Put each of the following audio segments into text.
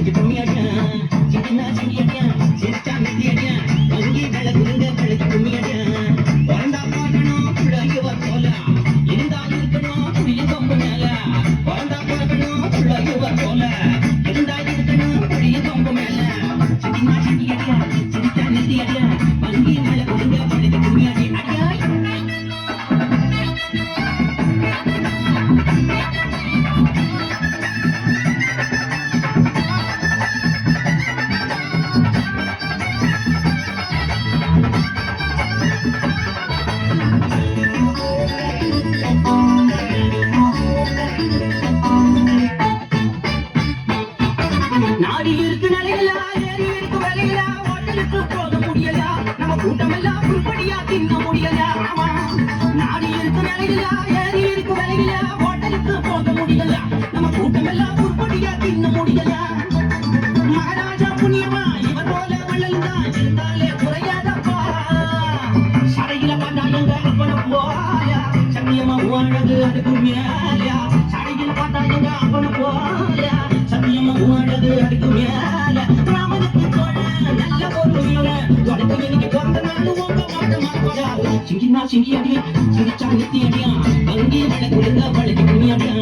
படைக்கு கும்மி அடியா சிக்கினா சிங்கி அடியா சிரிச்சா நெத்தி அடியா வங்கி வேலை குருங்க படைக்கு கும்மி அடியா பிறந்தா பார்க்கணும் பிள்ளைக்கு போல இருந்தா இருக்கணும் புளிய கொம்பு மேல பிறந்தா பார்க்கணும் பிள்ளைக்கு போல இருந்தா இருக்கணும் புளிய கொம்பு மேல சிக்கினா சிங்கி அடியா சிரிச்சா நெத்தி அடியா வங்கி வேலை குருங்க படைக்கு கும்மி அடியா நாடி இருக்கு நிலையில ஏறி இருக்கு விலையில ஓட்டலுக்கு போக முடியல நம்ம கூட்டமெல்லாம் உருப்படியா தின்ன முடியல நாடி இருக்கு நிலையில ஏறி இருக்கு விலையில ஓட்டலுக்கு போக முடியல நம்ம கூட்டமெல்லாம் உருப்படியா தின்ன முடியல மகாராஜா புண்ணியமா இவர் போல வள்ளல் தான் இருந்தாலே குறையாதப்பா சடையில பார்த்தாங்க அப்பன போயா சத்தியமா அழகு அதுக்கு மேலயா சடையில பார்த்தாங்க அப்பன போயா சத்தியமா அழகு அதுக்கு மேல ராமனுக்கு தோழ நல்ல பொருள் உனக்கு எனக்கு பிறந்த நாள் உங்க மாட்டமா சிங்கினா சிங்கி அடியா சிரிச்சா நெத்தி அடியா வங்கி வேலை குழுங்க பழைக்கு கும்மி அடியா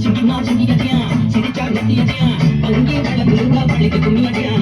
சிங்கினா சிங்கி அடியா சிரிச்சா நெத்தி அடியா வங்கி வேலை குழுங்க பழைக்கு கும்மி அடியா